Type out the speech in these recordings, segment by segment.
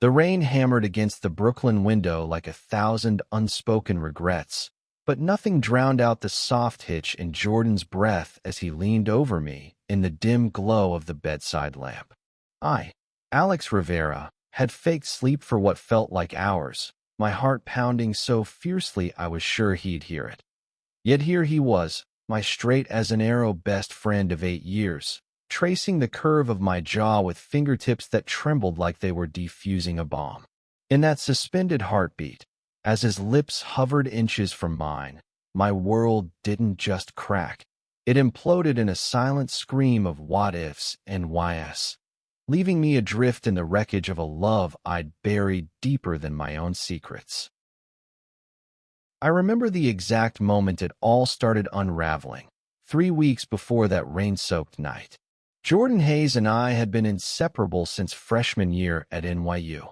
The rain hammered against the Brooklyn window like 1,000 unspoken regrets, but nothing drowned out the soft hitch in Jordan's breath as he leaned over me in the dim glow of the bedside lamp. I, Alex Rivera, had faked sleep for what felt like hours, my heart pounding so fiercely I was sure he'd hear it. Yet here he was, my straight-as-an-arrow best friend of 8 years, tracing the curve of my jaw with fingertips that trembled like they were defusing a bomb. In that suspended heartbeat, as his lips hovered inches from mine, my world didn't just crack. It imploded in a silent scream of what-ifs and why-s, leaving me adrift in the wreckage of a love I'd buried deeper than my own secrets. I remember the exact moment it all started unraveling, 3 weeks before that rain-soaked night. Jordan Hayes and I had been inseparable since freshman year at NYU.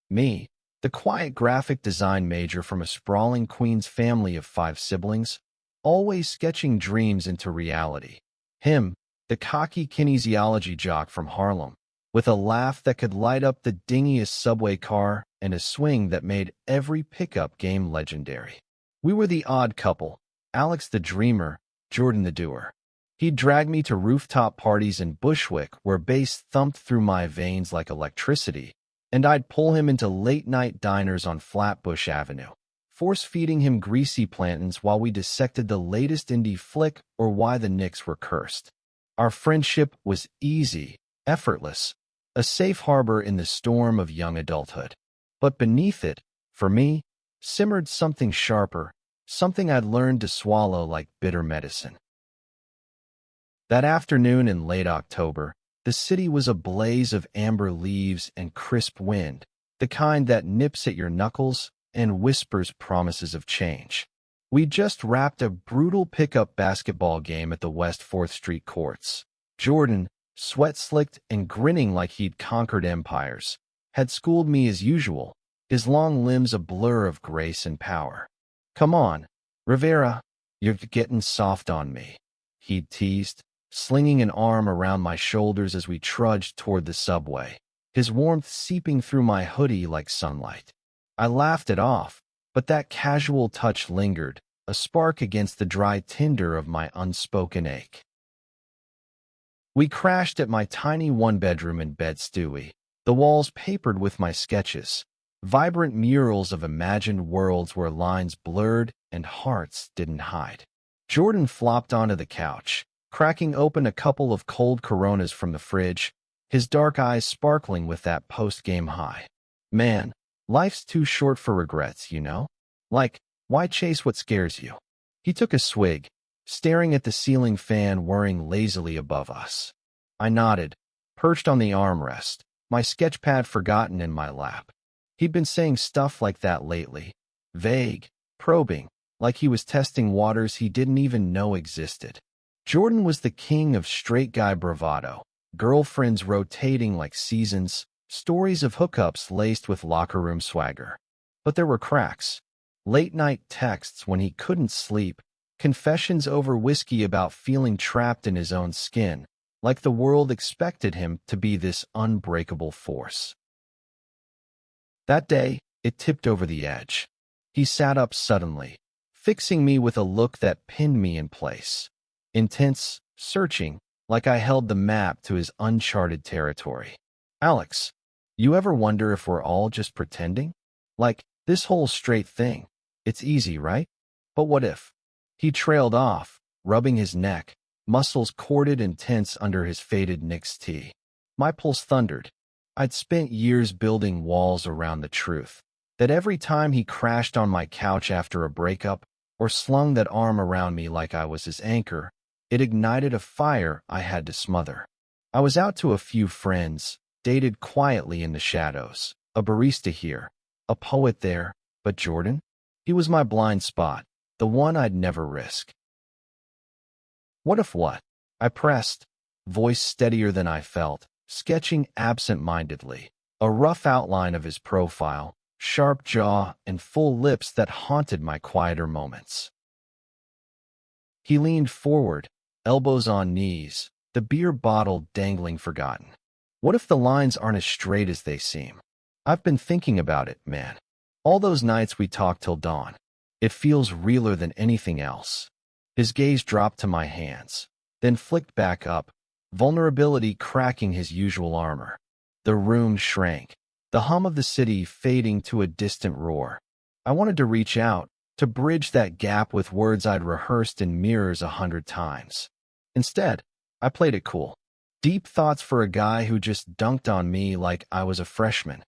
Me, the quiet graphic design major from a sprawling Queens family of 5 siblings, always sketching dreams into reality. Him, the cocky kinesiology jock from Harlem, with a laugh that could light up the dingiest subway car and a swing that made every pickup game legendary. We were the odd couple, Alex the dreamer, Jordan the doer. He'd drag me to rooftop parties in Bushwick where bass thumped through my veins like electricity, and I'd pull him into late-night diners on Flatbush Avenue, force-feeding him greasy plantains while we dissected the latest indie flick or why the Knicks were cursed. Our friendship was easy, effortless, a safe harbor in the storm of young adulthood. But beneath it, for me, simmered something sharper, something I'd learned to swallow like bitter medicine. That afternoon in late October, the city was a blaze of amber leaves and crisp wind, the kind that nips at your knuckles and whispers promises of change. We'd just wrapped a brutal pickup basketball game at the West 4th Street courts. Jordan, sweat-slicked and grinning like he'd conquered empires, had schooled me as usual, his long limbs a blur of grace and power. "Come on, Rivera, you're getting soft on me," he'd teased, slinging an arm around my shoulders as we trudged toward the subway, his warmth seeping through my hoodie like sunlight. I laughed it off, but that casual touch lingered, a spark against the dry tinder of my unspoken ache. We crashed at my tiny one-bedroom in Bed-Stuy, the walls papered with my sketches, vibrant murals of imagined worlds where lines blurred and hearts didn't hide. Jordan flopped onto the couch, cracking open a couple of cold Coronas from the fridge, his dark eyes sparkling with that post-game high. "Man, life's too short for regrets, you know? Like, why chase what scares you?" He took a swig, staring at the ceiling fan whirring lazily above us. I nodded, perched on the armrest, my sketchpad forgotten in my lap. He'd been saying stuff like that lately, vague, probing, like he was testing waters he didn't even know existed. Jordan was the king of straight guy bravado, girlfriends rotating like seasons, stories of hookups laced with locker room swagger. But there were cracks. Late-night texts when he couldn't sleep, confessions over whiskey about feeling trapped in his own skin, like the world expected him to be this unbreakable force. That day, it tipped over the edge. He sat up suddenly, fixing me with a look that pinned me in place. Intense, searching, like I held the map to his uncharted territory. "Alex, you ever wonder if we're all just pretending? Like, this whole straight thing. It's easy, right? But what if?" He trailed off, rubbing his neck, muscles corded and tense under his faded Knicks tee. My pulse thundered. I'd spent years building walls around the truth, that every time he crashed on my couch after a breakup, or slung that arm around me like I was his anchor, it ignited a fire I had to smother. I was out to a few friends, dated quietly in the shadows, a barista here, a poet there, but Jordan? He was my blind spot, the one I'd never risk. "What if what?" I pressed, voice steadier than I felt, sketching absent-mindedly, a rough outline of his profile, sharp jaw and full lips that haunted my quieter moments. He leaned forward, elbows on knees, the beer bottle dangling forgotten. "What if the lines aren't as straight as they seem? I've been thinking about it, man. All those nights we talked till dawn. It feels realer than anything else. His gaze dropped to my hands, then flicked back up, vulnerability cracking his usual armor. The room shrank, the hum of the city fading to a distant roar. I wanted to reach out, to bridge that gap with words I'd rehearsed in mirrors 100 times. Instead, I played it cool. Deep thoughts for a guy who just dunked on me like I was a freshman.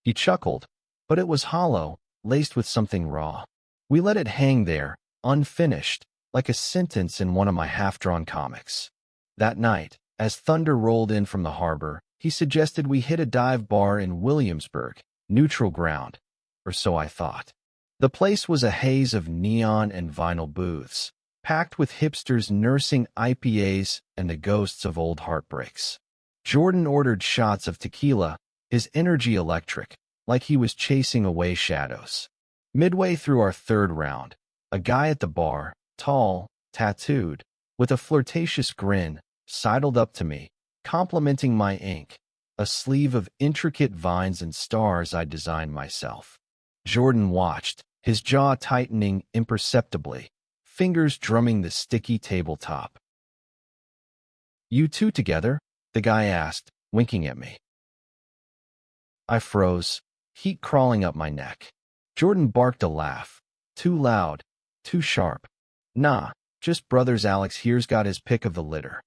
He chuckled, but it was hollow, laced with something raw. We let it hang there, unfinished, like a sentence in one of my half-drawn comics. That night, as thunder rolled in from the harbor, he suggested we hit a dive bar in Williamsburg, neutral ground, or so I thought. The place was a haze of neon and vinyl booths, packed with hipsters nursing IPAs and the ghosts of old heartbreaks. Jordan ordered shots of tequila, his energy electric, like he was chasing away shadows. Midway through our third round, a guy at the bar, tall, tattooed, with a flirtatious grin, sidled up to me, complimenting my ink, a sleeve of intricate vines and stars I'd designed myself. Jordan watched, his jaw tightening imperceptibly, fingers drumming the sticky tabletop. "You two together?" the guy asked, winking at me. I froze, heat crawling up my neck. Jordan barked a laugh. Too loud, too sharp. "Nah, just brothers. Alex here's got his pick of the litter."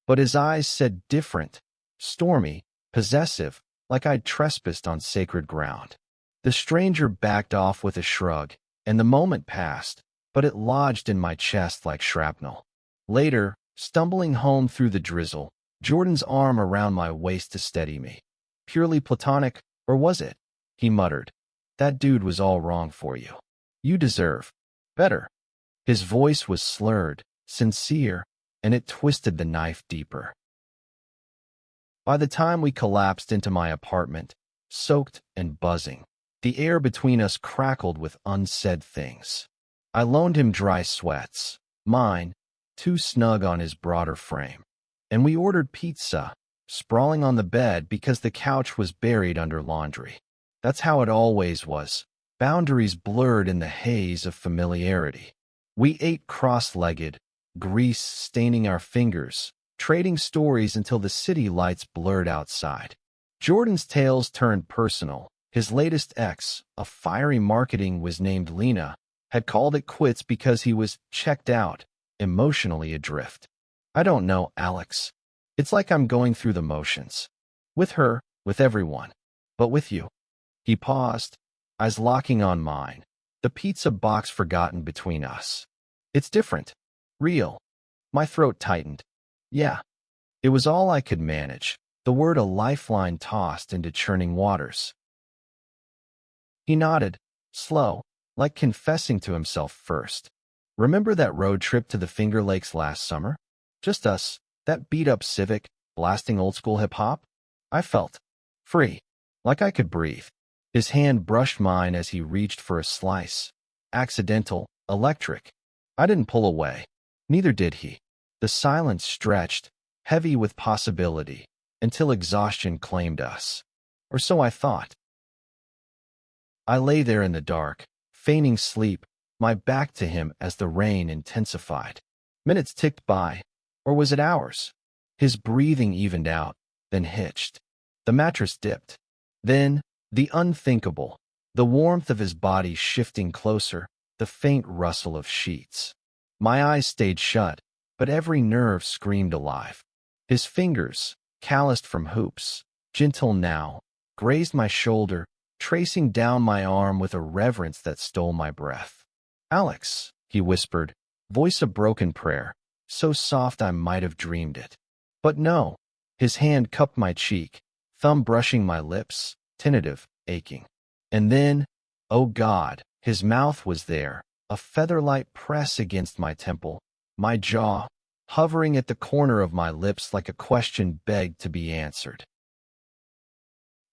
But his eyes said different, stormy, possessive, like I'd trespassed on sacred ground. The stranger backed off with a shrug, and the moment passed, but it lodged in my chest like shrapnel. Later, stumbling home through the drizzle, Jordan's arm around my waist to steady me. "Purely platonic, or was it?" he muttered. "That dude was all wrong for you. You deserve better." His voice was slurred, sincere, and it twisted the knife deeper. By the time we collapsed into my apartment, soaked and buzzing, the air between us crackled with unsaid things. I loaned him dry sweats, mine, too snug on his broader frame, and we ordered pizza, sprawling on the bed because the couch was buried under laundry. That's how it always was, boundaries blurred in the haze of familiarity. We ate cross-legged, grease staining our fingers, trading stories until the city lights blurred outside. Jordan's tales turned personal. His latest ex, a fiery marketing whiz named Lena, had called it quits because he was checked out, emotionally adrift. "I don't know, Alex. It's like I'm going through the motions. With her, with everyone. But with you." He paused, eyes locking on mine, the pizza box forgotten between us. "It's different. Real." My throat tightened. Yeah. It was all I could manage, the word a lifeline tossed into churning waters. He nodded, slow, like confessing to himself first. "Remember that road trip to the Finger Lakes last summer? Just us, that beat-up Civic, blasting old-school hip-hop? I felt free, like I could breathe." His hand brushed mine as he reached for a slice. Accidental, electric. I didn't pull away. Neither did he. The silence stretched, heavy with possibility, until exhaustion claimed us. Or so I thought. I lay there in the dark, feigning sleep, my back to him as the rain intensified. Minutes ticked by, or was it hours? His breathing evened out, then hitched. The mattress dipped. Then, the unthinkable, the warmth of his body shifting closer, the faint rustle of sheets. My eyes stayed shut, but every nerve screamed alive. His fingers, calloused from hoops, gentle now, grazed my shoulder, tracing down my arm with a reverence that stole my breath. "Alex," he whispered, voice a broken prayer, so soft I might have dreamed it. But no, his hand cupped my cheek, thumb brushing my lips, tentative, aching. And then, oh God, his mouth was there, a feather-light press against my temple, my jaw, hovering at the corner of my lips like a question begged to be answered.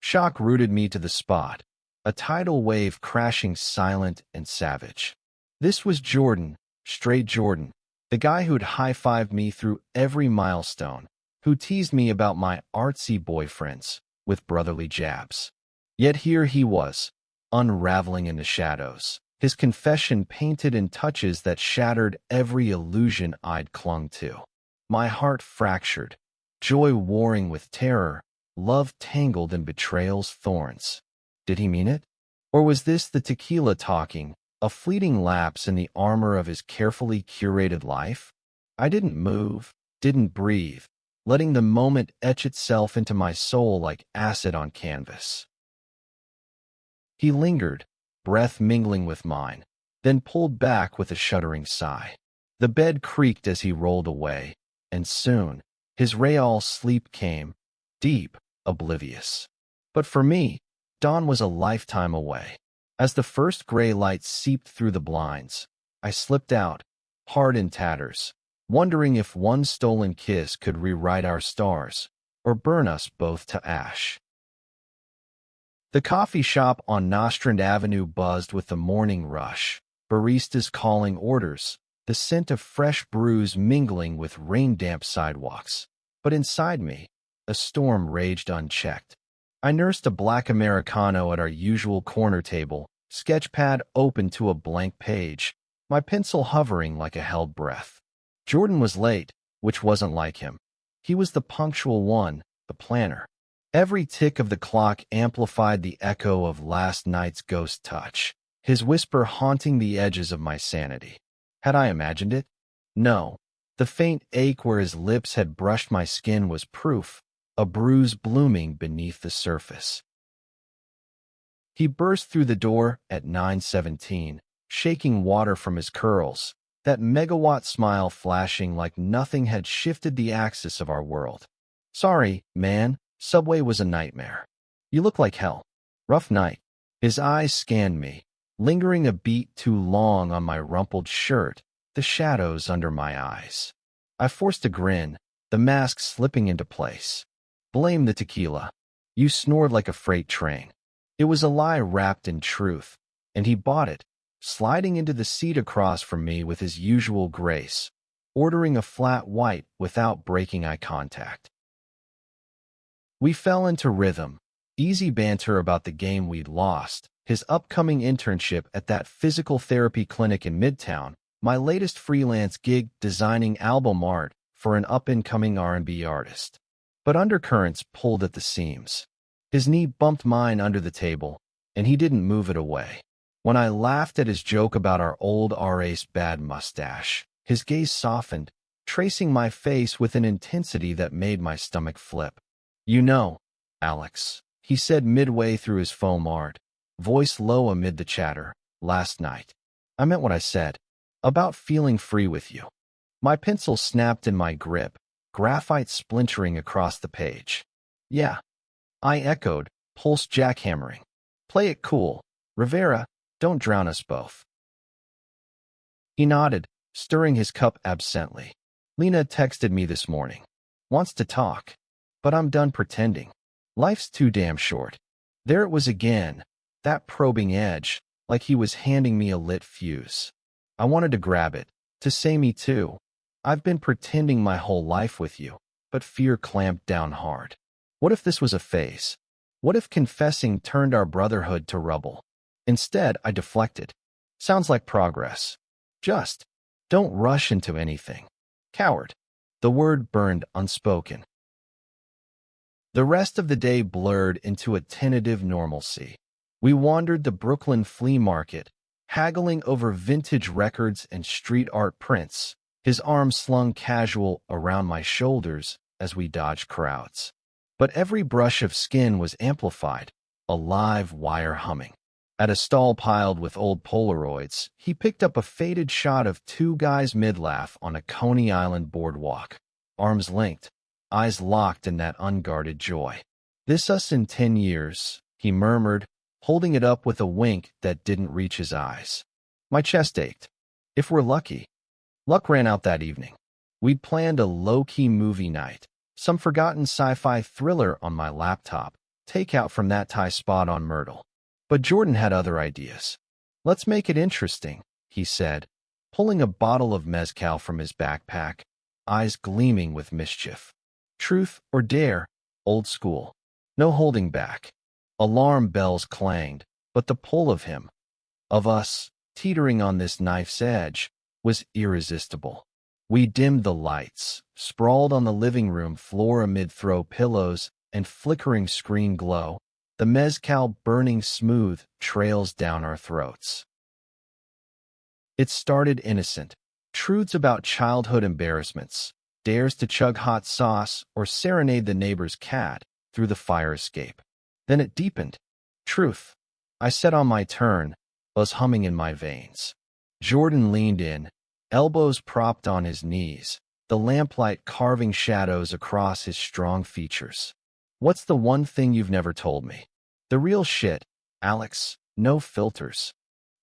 Shock rooted me to the spot, a tidal wave crashing silent and savage. This was Jordan, straight Jordan, the guy who'd high-fived me through every milestone, who teased me about my artsy boyfriends with brotherly jabs. Yet here he was, unraveling in the shadows, his confession painted in touches that shattered every illusion I'd clung to. My heart fractured, joy warring with terror, love tangled in betrayal's thorns. Did he mean it? Or was this the tequila talking, a fleeting lapse in the armor of his carefully curated life? I didn't move, didn't breathe, letting the moment etch itself into my soul like acid on canvas. He lingered, breath mingling with mine, then pulled back with a shuddering sigh. The bed creaked as he rolled away, and soon, his real sleep came, deep, oblivious. But for me, dawn was a lifetime away. As the first gray light seeped through the blinds, I slipped out, hard in tatters, wondering if one stolen kiss could rewrite our stars or burn us both to ash. The coffee shop on Nostrand Avenue buzzed with the morning rush, baristas calling orders, the scent of fresh brews mingling with rain-damp sidewalks. But inside me, a storm raged unchecked. I nursed a black Americano at our usual corner table, sketchpad open to a blank page, my pencil hovering like a held breath. Jordan was late, which wasn't like him. He was the punctual one, the planner. Every tick of the clock amplified the echo of last night's ghost touch, his whisper haunting the edges of my sanity. Had I imagined it? No. The faint ache where his lips had brushed my skin was proof, a bruise blooming beneath the surface. He burst through the door at 9:17, shaking water from his curls, that megawatt smile flashing like nothing had shifted the axis of our world. Sorry, man, Subway was a nightmare. You look like hell. Rough night. His eyes scanned me, lingering a beat too long on my rumpled shirt, the shadows under my eyes. I forced a grin, the mask slipping into place. Blame the tequila. You snored like a freight train. It was a lie wrapped in truth, and he bought it, sliding into the seat across from me with his usual grace, ordering a flat white without breaking eye contact. We fell into rhythm, easy banter about the game we'd lost, his upcoming internship at that physical therapy clinic in Midtown, my latest freelance gig designing album art for an up-and-coming R&B artist. But undercurrents pulled at the seams. His knee bumped mine under the table, and he didn't move it away. When I laughed at his joke about our old RA's bad mustache, his gaze softened, tracing my face with an intensity that made my stomach flip. You know, Alex, he said midway through his foam art, voice low amid the chatter, last night. I meant what I said, about feeling free with you. My pencil snapped in my grip, graphite splintering across the page. Yeah, I echoed, pulse jackhammering. Play it cool. Rivera, don't drown us both. He nodded, stirring his cup absently. Lena texted me this morning. Wants to talk. But I'm done pretending. Life's too damn short. There it was again, that probing edge, like he was handing me a lit fuse. I wanted to grab it, to say me too. I've been pretending my whole life with you, but fear clamped down hard. What if this was a phase? What if confessing turned our brotherhood to rubble? Instead, I deflected. Sounds like progress. Just don't rush into anything. Coward. The word burned unspoken. The rest of the day blurred into a tentative normalcy. We wandered the Brooklyn flea market, haggling over vintage records and street art prints, his arm slung casual around my shoulders as we dodged crowds. But every brush of skin was amplified, a live wire humming. At a stall piled with old Polaroids, he picked up a faded shot of two guys mid-laugh on a Coney Island boardwalk, arms linked, eyes locked in that unguarded joy. This us in 10 years, he murmured, holding it up with a wink that didn't reach his eyes. My chest ached. If we're lucky. Luck ran out that evening. We'd planned a low-key movie night, some forgotten sci-fi thriller on my laptop, takeout from that Thai spot on Myrtle. But Jordan had other ideas. Let's make it interesting, he said, pulling a bottle of mezcal from his backpack, eyes gleaming with mischief. Truth or dare, old school. No holding back. Alarm bells clanged, but the pull of us, teetering on this knife's edge, was irresistible. We dimmed the lights, sprawled on the living room floor amid throw pillows and flickering screen glow, the mezcal burning smooth trails down our throats. It started innocent. Truths about childhood embarrassments, dares to chug hot sauce or serenade the neighbor's cat through the fire escape. Then it deepened. Truth. I sat on my turn, buzz humming in my veins. Jordan leaned in, elbows propped on his knees, the lamplight carving shadows across his strong features. What's the one thing you've never told me? The real shit, Alex, no filters.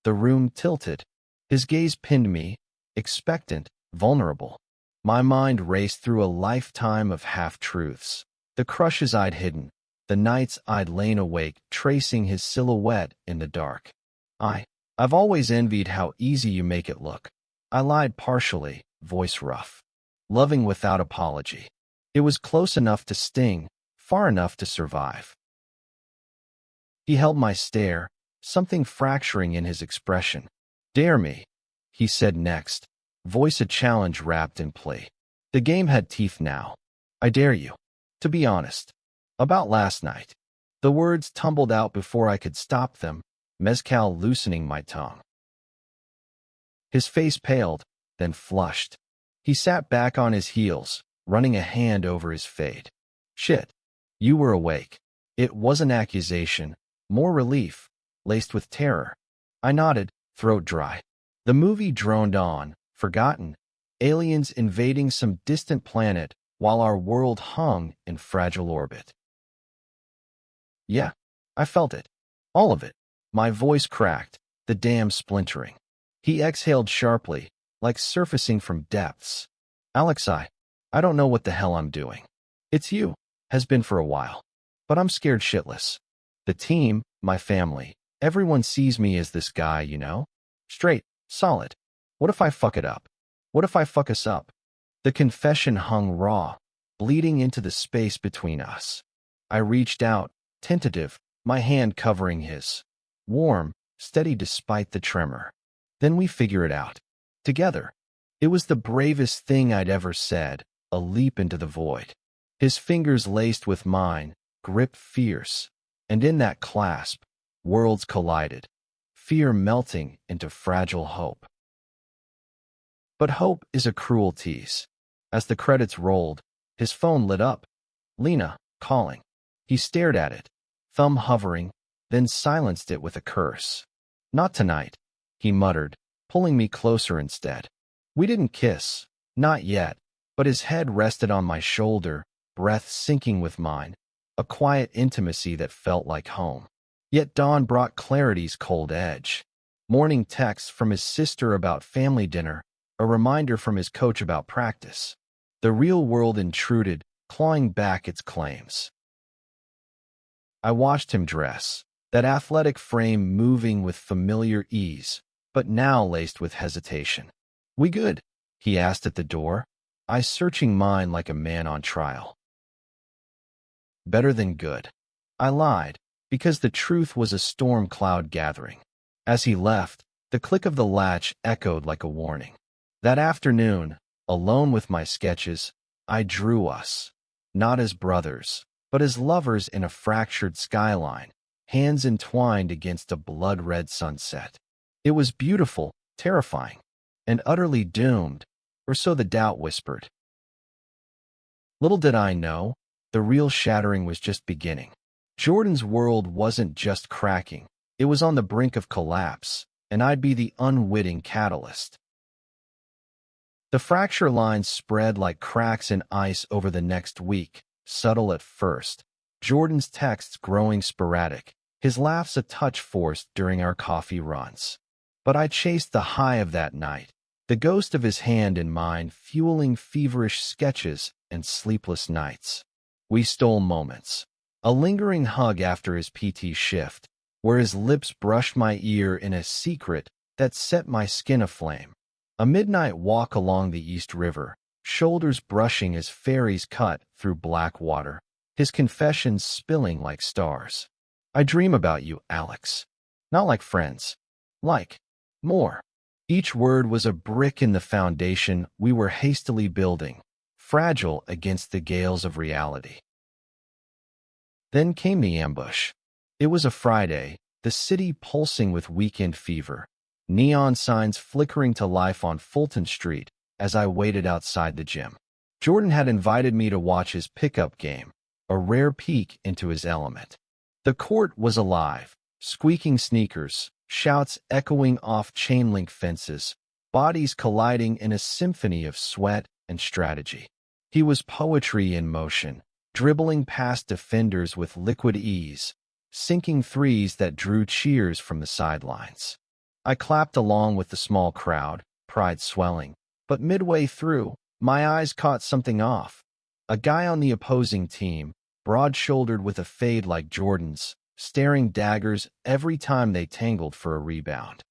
The room tilted. His gaze pinned me, expectant, vulnerable. My mind raced through a lifetime of half-truths. The crushes I'd hidden, the nights I'd lain awake tracing his silhouette in the dark. I've always envied how easy you make it look. I lied partially, voice rough. Loving without apology. It was close enough to sting, far enough to survive. He held my stare, something fracturing in his expression. Dare me, he said next, voice a challenge wrapped in plea. The game had teeth now. I dare you. To be honest. About last night. The words tumbled out before I could stop them, mezcal loosening my tongue. His face paled, then flushed. He sat back on his heels, running a hand over his fade. Shit. You were awake. It was an accusation, more relief, laced with terror. I nodded, throat dry. The movie droned on, forgotten, aliens invading some distant planet while our world hung in fragile orbit. Yeah, I felt it. All of it. My voice cracked, the dam splintering. He exhaled sharply, like surfacing from depths. Alex, I don't know what the hell I'm doing. It's you, has been for a while. But I'm scared shitless. The team, my family, everyone sees me as this guy, you know? Straight, solid. What if I fuck it up? What if I fuck us up? The confession hung raw, bleeding into the space between us. I reached out, tentative, my hand covering his. Warm, steady despite the tremor. Then we figure it out. Together. It was the bravest thing I'd ever said, a leap into the void. His fingers laced with mine, gripped fierce. And in that clasp, worlds collided, fear melting into fragile hope. But hope is a cruel tease. As the credits rolled, his phone lit up. Lena, calling. He stared at it, thumb hovering, then silenced it with a curse. Not tonight, he muttered, pulling me closer instead. We didn't kiss, not yet, but his head rested on my shoulder, breath syncing with mine, a quiet intimacy that felt like home. Yet dawn brought clarity's cold edge. Morning texts from his sister about family dinner, a reminder from his coach about practice. The real world intruded, clawing back its claims. I watched him dress, that athletic frame moving with familiar ease, but now laced with hesitation. We good? He asked at the door, eyes searching mine like a man on trial. Better than good. I lied, because the truth was a storm cloud gathering. As he left, the click of the latch echoed like a warning. That afternoon, alone with my sketches, I drew us, not as brothers, but as lovers in a fractured skyline, hands entwined against a blood-red sunset. It was beautiful, terrifying, and utterly doomed, or so the doubt whispered. Little did I know, the real shattering was just beginning. Jordan's world wasn't just cracking, it was on the brink of collapse, and I'd be the unwitting catalyst. The fracture lines spread like cracks in ice over the next week, subtle at first, Jordan's texts growing sporadic, his laughs a touch forced during our coffee runs. But I chased the high of that night, the ghost of his hand in mine fueling feverish sketches and sleepless nights. We stole moments. A lingering hug after his PT shift, where his lips brushed my ear in a secret that set my skin aflame. A midnight walk along the East River, shoulders brushing as ferries cut through black water, his confessions spilling like stars. I dream about you, Alex. Not like friends. Like more. Each word was a brick in the foundation we were hastily building, fragile against the gales of reality. Then came the ambush. It was a Friday, the city pulsing with weekend fever, neon signs flickering to life on Fulton Street as I waited outside the gym. Jordan had invited me to watch his pickup game, a rare peek into his element. The court was alive, squeaking sneakers, shouts echoing off chain-link fences, bodies colliding in a symphony of sweat and strategy. He was poetry in motion, dribbling past defenders with liquid ease, sinking threes that drew cheers from the sidelines. I clapped along with the small crowd, pride swelling, but midway through, my eyes caught something off. A guy on the opposing team, broad-shouldered with a fade like Jordan's, staring daggers every time they tangled for a rebound.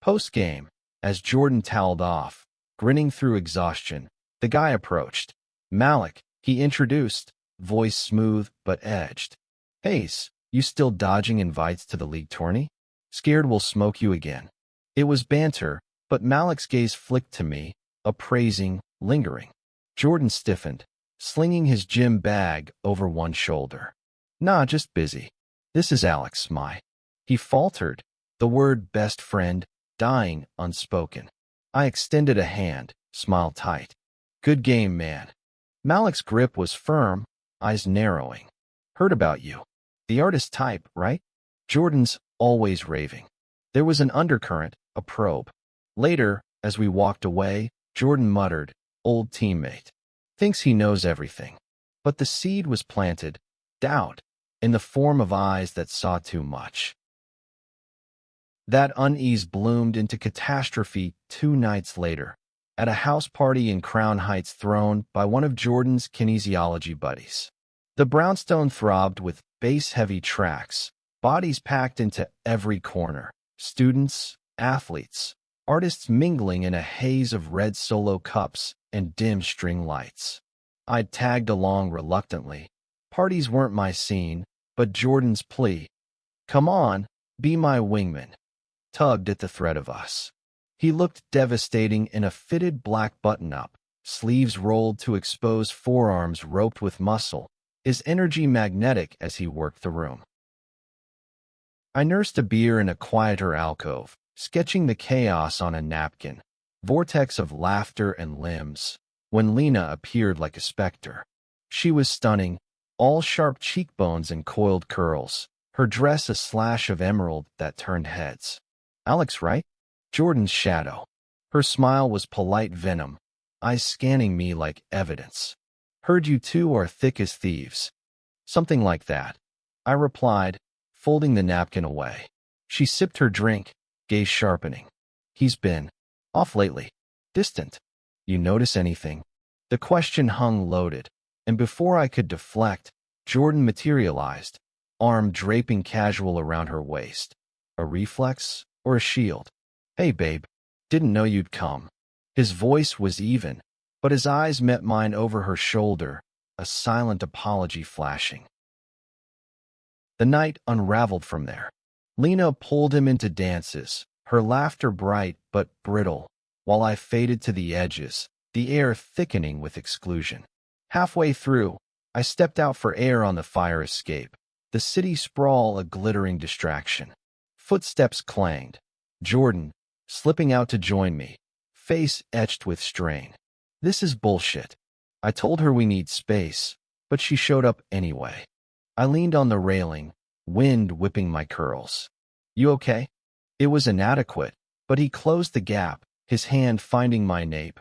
Post-game, as Jordan toweled off, grinning through exhaustion, the guy approached. Malik, he introduced, voice smooth but edged. Hayes, you still dodging invites to the league tourney? Scared we'll smoke you again. It was banter, but Malik's gaze flicked to me, appraising, lingering. Jordan stiffened, slinging his gym bag over one shoulder. Nah, just busy. This is Alex, my. He faltered, the word best friend dying unspoken. I extended a hand, smiled tight. Good game, man. Malik's grip was firm, eyes narrowing. Heard about you. The artist type, right? Jordan's always raving. There was an undercurrent, a probe. Later, as we walked away, Jordan muttered, old teammate. Thinks he knows everything. But the seed was planted, doubt, in the form of eyes that saw too much. That unease bloomed into catastrophe 2 nights later, at a house party in Crown Heights thrown by one of Jordan's kinesiology buddies. The brownstone throbbed with bass-heavy tracks, bodies packed into every corner, students, athletes, artists mingling in a haze of red solo cups and dim string lights. I'd tagged along reluctantly. Parties weren't my scene, but Jordan's plea, come on, be my wingman, tugged at the thread of us. He looked devastating in a fitted black button-up, sleeves rolled to expose forearms roped with muscle, his energy magnetic as he worked the room. I nursed a beer in a quieter alcove, sketching the chaos on a napkin, vortex of laughter and limbs, when Lena appeared like a specter. She was stunning, all sharp cheekbones and coiled curls, her dress a slash of emerald that turned heads. Alex, right? Jordan's shadow. Her smile was polite venom, eyes scanning me like evidence. Heard you two are thick as thieves. Something like that. I replied, folding the napkin away. She sipped her drink, gaze sharpening. He's been off lately. Distant. You notice anything? The question hung loaded, and before I could deflect, Jordan materialized, arm draping casual around her waist. A reflex or a shield? Hey, babe. Didn't know you'd come. His voice was even, but his eyes met mine over her shoulder, a silent apology flashing. The night unraveled from there. Lena pulled him into dances, her laughter bright but brittle, while I faded to the edges, the air thickening with exclusion. Halfway through, I stepped out for air on the fire escape, the city sprawl a glittering distraction. Footsteps clanged. Jordan, slipping out to join me, face etched with strain. This is bullshit. I told her we need space, but she showed up anyway. I leaned on the railing, wind whipping my curls. You okay? It was inadequate, but he closed the gap, his hand finding my nape,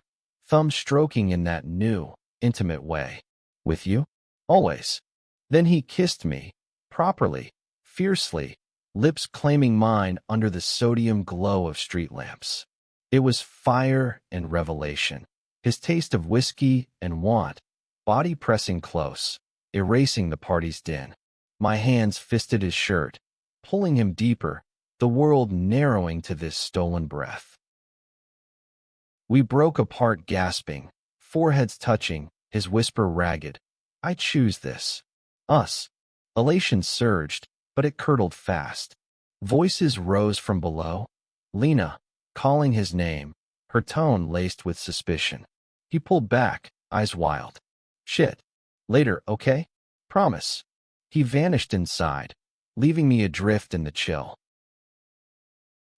thumb stroking in that new, intimate way. With you? Always. Then he kissed me, properly, fiercely, lips claiming mine under the sodium glow of street lamps. It was fire and revelation, his taste of whiskey and want, body pressing close, erasing the party's din. My hands fisted his shirt, pulling him deeper, the world narrowing to this stolen breath. We broke apart gasping, foreheads touching, his whisper ragged. I choose this. Us. Elation surged, but it curdled fast. Voices rose from below. Lena, calling his name, her tone laced with suspicion. He pulled back, eyes wild. Shit. Later, okay? Promise. He vanished inside, leaving me adrift in the chill.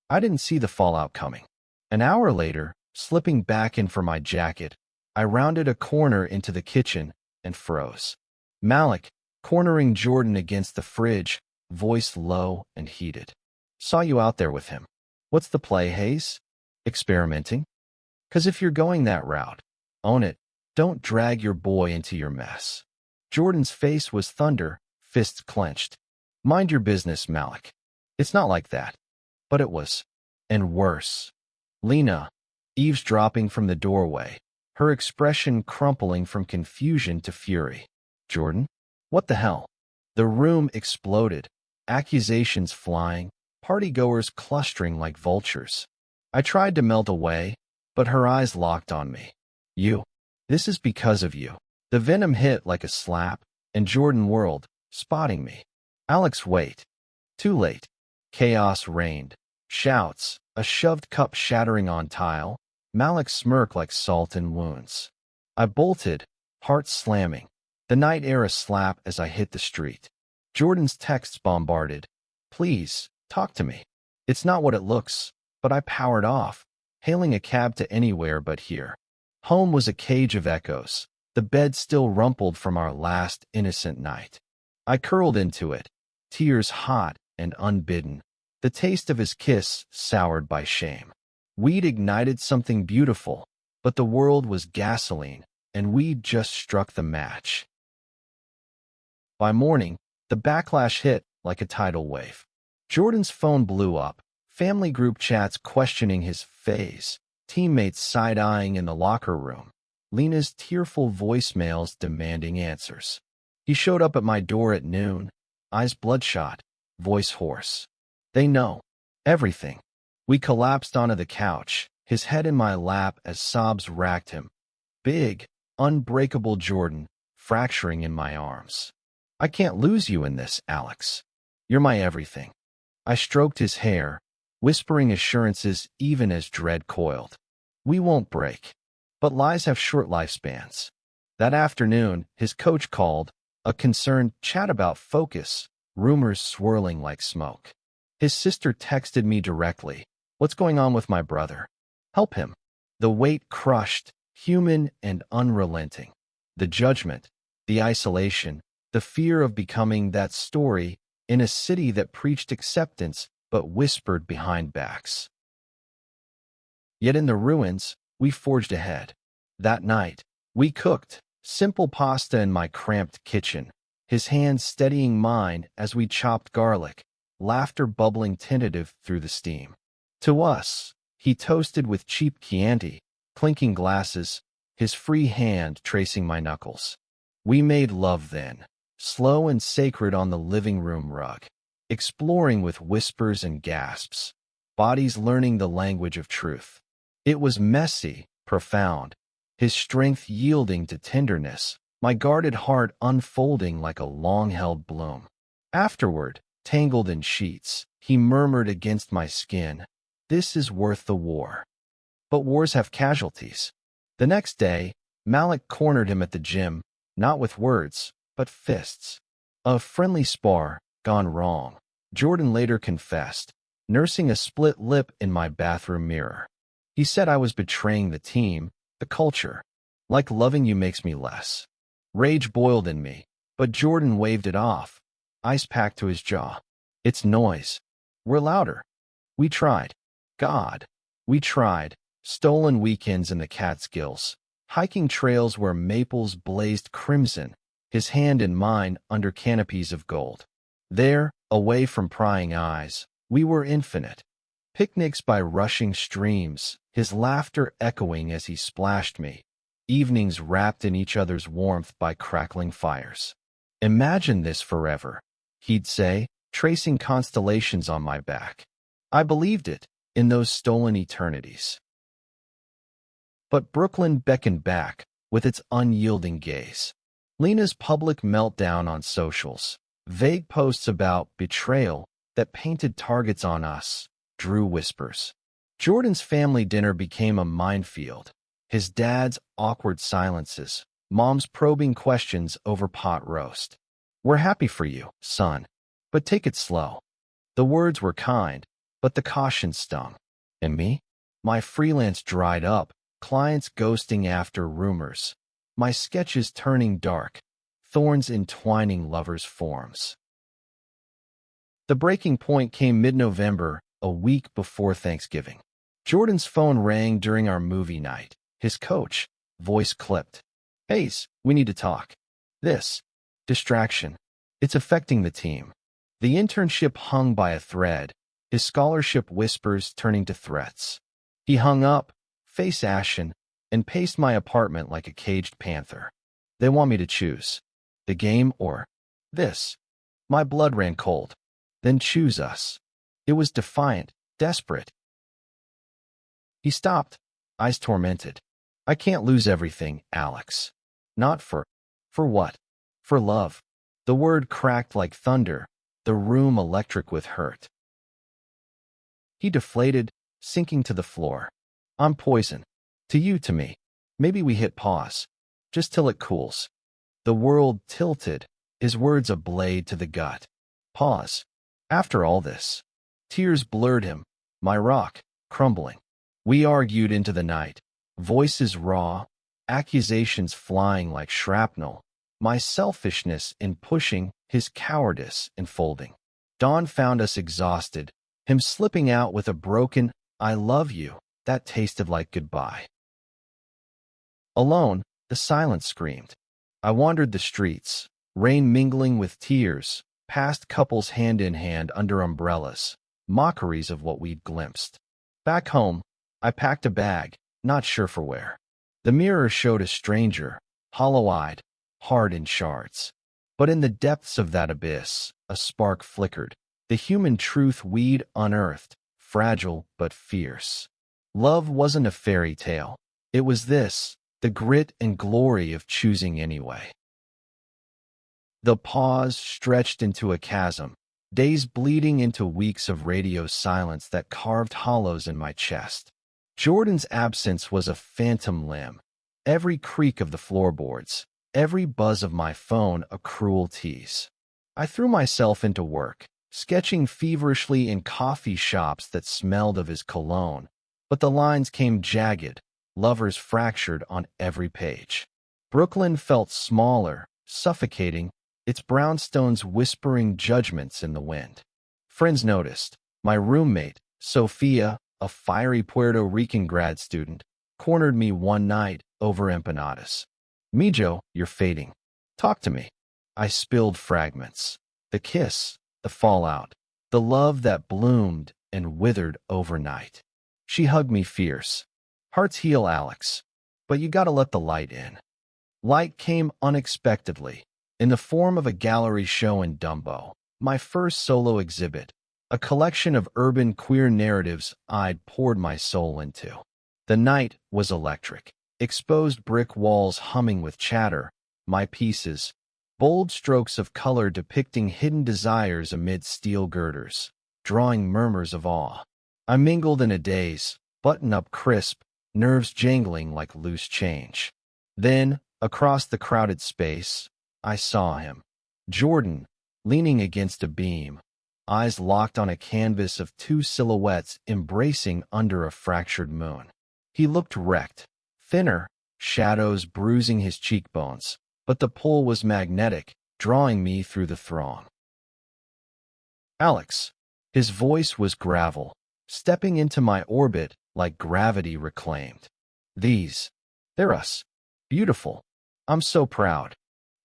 I didn't see the fallout coming. An hour later, slipping back in for my jacket, I rounded a corner into the kitchen and froze. Malik, cornering Jordan against the fridge, voice low and heated. Saw you out there with him. What's the play, Hayes? Experimenting? 'Cause if you're going that route, own it. Don't drag your boy into your mess. Jordan's face was thunder, fists clenched. Mind your business, Malik. It's not like that. But it was. And worse. Lena, eavesdropping from the doorway, her expression crumpling from confusion to fury. Jordan? What the hell? The room exploded, accusations flying, partygoers clustering like vultures. I tried to melt away, but her eyes locked on me. You. This is because of you. The venom hit like a slap, and Jordan whirled, spotting me. Alex, wait. Too late. Chaos reigned. Shouts, a shoved cup shattering on tile, Malik's smirk like salt in wounds. I bolted, heart slamming, the night air a slap as I hit the street. Jordan's texts bombarded. Please, talk to me. It's not what it looks, but I powered off, hailing a cab to anywhere but here. Home was a cage of echoes, the bed still rumpled from our last innocent night. I curled into it, tears hot and unbidden, the taste of his kiss soured by shame. We'd ignited something beautiful, but the world was gasoline, and we'd just struck the match. By morning, the backlash hit like a tidal wave. Jordan's phone blew up, family group chats questioning his phase, teammates side-eyeing in the locker room, Lena's tearful voicemails demanding answers. He showed up at my door at noon, eyes bloodshot, voice hoarse. They know. Everything. We collapsed onto the couch, his head in my lap as sobs racked him. Big, unbreakable Jordan, fracturing in my arms. I can't lose you in this, Alex. You're my everything. I stroked his hair, whispering assurances even as dread coiled. We won't break. But lies have short lifespans. That afternoon, his coach called, a concerned chat about focus, rumors swirling like smoke. His sister texted me directly. What's going on with my brother? Help him. The weight crushed, human and unrelenting. The judgment, the isolation, the fear of becoming that story in a city that preached acceptance but whispered behind backs. Yet in the ruins, we forged ahead. That night, we cooked simple pasta in my cramped kitchen, his hands steadying mine as we chopped garlic, laughter bubbling tentative through the steam. To us, he toasted with cheap Chianti, clinking glasses, his free hand tracing my knuckles. We made love then, slow and sacred on the living room rug, exploring with whispers and gasps, bodies learning the language of truth. It was messy, profound, his strength yielding to tenderness, my guarded heart unfolding like a long-held bloom. Afterward, tangled in sheets, he murmured against my skin, "This is worth the war." But wars have casualties. The next day, Malik cornered him at the gym, not with words, but fists. A friendly spar, gone wrong, Jordan later confessed, nursing a split lip in my bathroom mirror. He said I was betraying the team, the culture. Like loving you makes me less. Rage boiled in me, but Jordan waved it off, ice packed to his jaw. It's noise. We're louder. We tried. God. We tried. Stolen weekends in the Catskills, hiking trails where maples blazed crimson, his hand in mine under canopies of gold. There, away from prying eyes, we were infinite. Picnics by rushing streams, his laughter echoing as he splashed me. Evenings wrapped in each other's warmth by crackling fires. Imagine this forever, he'd say, tracing constellations on my back. I believed it, in those stolen eternities. But Brooklyn beckoned back, with its unyielding gaze. Lena's public meltdown on socials, Vague posts about betrayal that painted targets on us. Drew whispers. Jordan's family dinner became a minefield. His dad's awkward silences, mom's probing questions over pot roast. We're happy for you, son, but take it slow. The words were kind, but the caution stung. And me? My freelance dried up, clients ghosting after rumors. My sketches turning dark, thorns entwining lovers' forms. The breaking point came mid-November, a week before Thanksgiving. Jordan's phone rang during our movie night. His coach, voice clipped. Hayes, we need to talk. This distraction. It's affecting the team. The internship hung by a thread, his scholarship whispers turning to threats. He hung up, face ashen, and paced my apartment like a caged panther. They want me to choose. The game or this. My blood ran cold. Then choose us. It was defiant, desperate. He stopped, eyes tormented. I can't lose everything, Alex. Not for what? For love. The word cracked like thunder, the room electric with hurt. He deflated, sinking to the floor. I'm poison. To you, to me. Maybe we hit pause. Just till it cools. The world tilted, his words a blade to the gut. Pause. After all this. Tears blurred him, my rock, crumbling. We argued into the night, voices raw, accusations flying like shrapnel, my selfishness in pushing, his cowardice in folding. Dawn found us exhausted, him slipping out with a broken, I love you, that tasted like goodbye. Alone, the silence screamed. I wandered the streets, rain mingling with tears, past couples hand in hand under umbrellas, mockeries of what we'd glimpsed. Back home, I packed a bag, not sure for where. The mirror showed a stranger, hollow-eyed, hard in shards. But in the depths of that abyss, a spark flickered, the human truth we'd unearthed, fragile but fierce. Love wasn't a fairy tale. It was this, the grit and glory of choosing anyway. The pause stretched into a chasm, days bleeding into weeks of radio silence that carved hollows in my chest. Jordan's absence was a phantom limb. Every creak of the floorboards, every buzz of my phone a cruel tease. I threw myself into work, sketching feverishly in coffee shops that smelled of his cologne, but the lines came jagged, lovers fractured on every page. Brooklyn felt smaller, suffocating, its brownstones whispering judgments in the wind. Friends noticed. My roommate, Sophia, a fiery Puerto Rican grad student, cornered me one night over empanadas. Mijo, you're fading. Talk to me. I spilled fragments. The kiss, the fallout, the love that bloomed and withered overnight. She hugged me fierce. Hearts heal, Alex, but you gotta let the light in. Light came unexpectedly, in the form of a gallery show in Dumbo, my first solo exhibit, a collection of urban queer narratives I'd poured my soul into. The night was electric, exposed brick walls humming with chatter, my pieces, bold strokes of color depicting hidden desires amid steel girders, drawing murmurs of awe. I mingled in a daze, button-up crisp, nerves jangling like loose change. Then, across the crowded space, I saw him. Jordan, leaning against a beam, eyes locked on a canvas of two silhouettes embracing under a fractured moon. He looked wrecked, thinner, shadows bruising his cheekbones, but the pull was magnetic, drawing me through the throng. Alex. His voice was gravel, stepping into my orbit like gravity reclaimed. They're us. Beautiful. I'm so proud.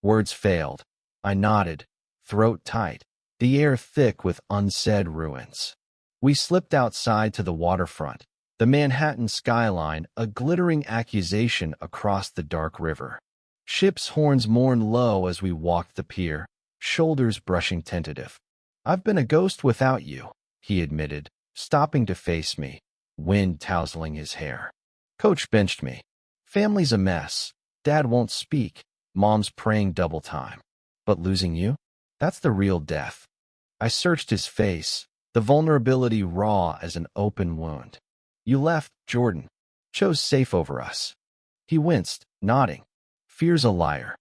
Words failed. I nodded, throat tight, the air thick with unsaid ruins. We slipped outside to the waterfront, the Manhattan skyline a glittering accusation across the dark river. Ships' horns mourned low as we walked the pier, shoulders brushing tentative. I've been a ghost without you, he admitted, stopping to face me, wind tousling his hair. Coach benched me. Family's a mess. Dad won't speak. Mom's praying double time. But losing you? That's the real death. I searched his face, the vulnerability raw as an open wound. You left, Jordan. Chose safe over us. He winced, nodding. Fear's a liar.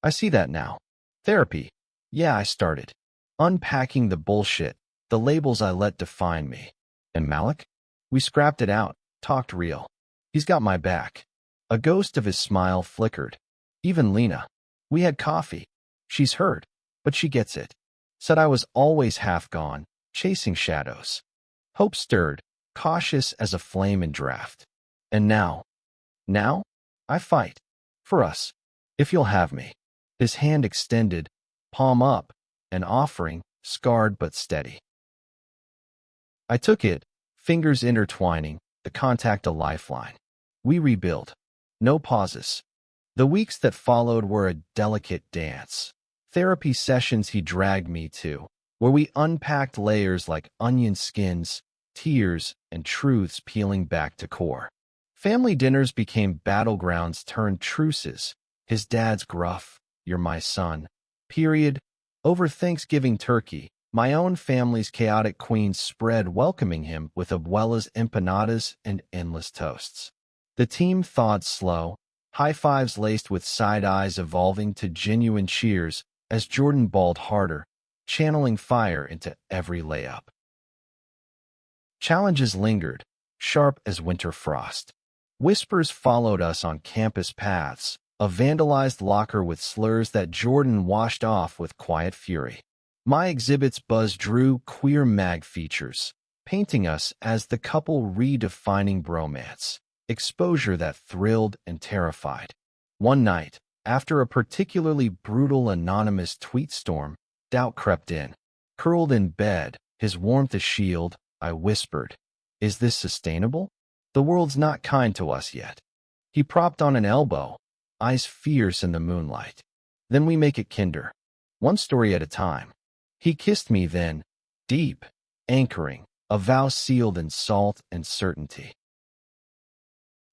I see that now. Therapy. Yeah, I started. Unpacking the bullshit, the labels I let define me. And Malik? We scrapped it out, talked real. He's got my back. A ghost of his smile flickered. Even Lena. We had coffee. She's hurt, but she gets it. Said I was always half gone, chasing shadows. Hope stirred, cautious as a flame in draft. And now, I fight. For us. If you'll have me. His hand extended, palm up, an offering, scarred but steady. I took it, fingers intertwining, the contact a lifeline. We rebuild. No pauses. The weeks that followed were a delicate dance. Therapy sessions he dragged me to, where we unpacked layers like onion skins, tears, and truths peeling back to core. Family dinners became battlegrounds turned truces. His dad's gruff, "You're my son." Period. Over Thanksgiving turkey, my own family's chaotic queen spread welcoming him with abuelas empanadas and endless toasts. The team thawed slow, high fives laced with side eyes evolving to genuine cheers as Jordan balled harder, channeling fire into every layup. Challenges lingered, sharp as winter frost. Whispers followed us on campus paths, a vandalized locker with slurs that Jordan washed off with quiet fury. My exhibit's buzz drew queer mag features, painting us as the couple redefining bromance, exposure that thrilled and terrified. One night, after a particularly brutal anonymous tweet storm, doubt crept in. Curled in bed, his warmth a shield, I whispered, "Is this sustainable? The world's not kind to us yet." He propped on an elbow, eyes fierce in the moonlight. Then we make it kinder, one story at a time. He kissed me then, deep, anchoring, a vow sealed in salt and certainty.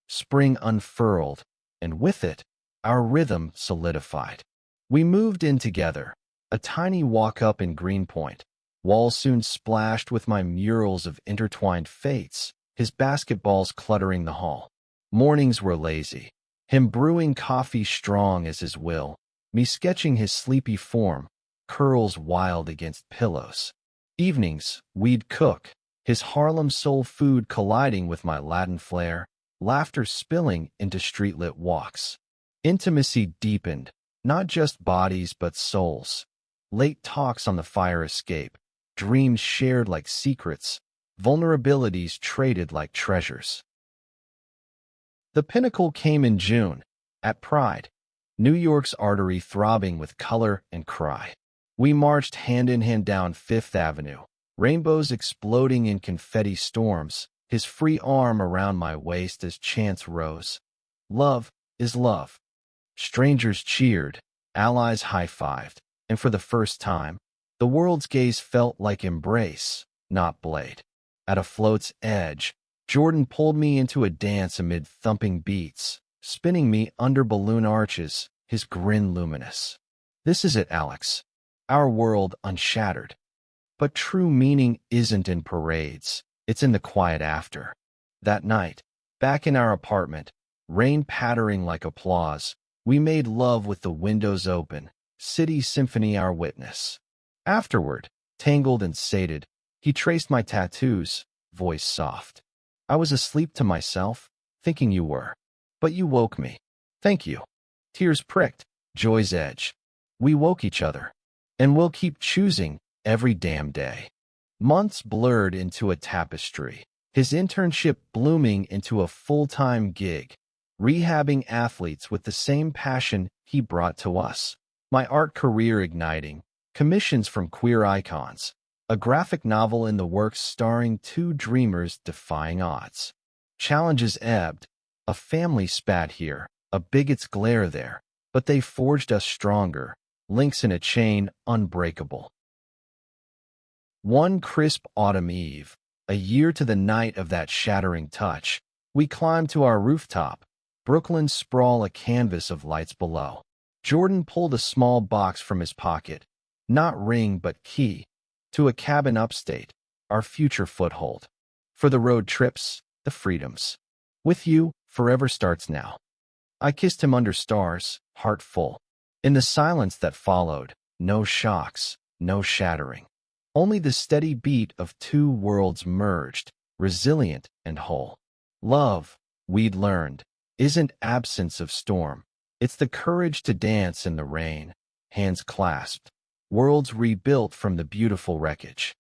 Spring unfurled, and with it, our rhythm solidified. We moved in together, a tiny walk-up in Greenpoint, walls soon splashed with my murals of intertwined fates, his basketballs cluttering the hall. Mornings were lazy, him brewing coffee strong as his will, me sketching his sleepy form, curls wild against pillows. Evenings, we'd cook, his Harlem soul food colliding with my Latin flair, laughter spilling into streetlit walks. Intimacy deepened, not just bodies but souls. Late talks on the fire escape, dreams shared like secrets, vulnerabilities traded like treasures. The pinnacle came in June, at Pride, New York's artery throbbing with color and cry. We marched hand in hand down Fifth Avenue, rainbows exploding in confetti storms, his free arm around my waist as chants rose. Love is love. Strangers cheered, allies high-fived, and for the first time, the world's gaze felt like embrace, not blade. At a float's edge, Jordan pulled me into a dance amid thumping beats, spinning me under balloon arches, his grin luminous. This is it, Alex. Our world unshattered. But true meaning isn't in parades, it's in the quiet after. That night, back in our apartment, rain pattering like applause, we made love with the windows open, city symphony our witness. Afterward, tangled and sated, he traced my tattoos, voice soft. I was asleep to myself, thinking you were. But you woke me. Thank you. Tears pricked, joy's edge. We woke each other. And we'll keep choosing every damn day. Months blurred into a tapestry, his internship blooming into a full-time gig, rehabbing athletes with the same passion he brought to us. My art career igniting, commissions from queer icons, a graphic novel in the works starring two dreamers defying odds. Challenges ebbed, a family spat here, a bigot's glare there, but they forged us stronger, links in a chain unbreakable. One crisp autumn eve, a year to the night of that shattering touch, we climbed to our rooftop, Brooklyn sprawl a canvas of lights below. Jordan pulled a small box from his pocket, not ring but key, to a cabin upstate, our future foothold. For the road trips, the freedoms. With you, forever starts now. I kissed him under stars, heart full. In the silence that followed, no shocks, no shattering. Only the steady beat of two worlds merged, resilient and whole. Love, we'd learned, isn't absence of storm. It's the courage to dance in the rain, hands clasped, worlds rebuilt from the beautiful wreckage.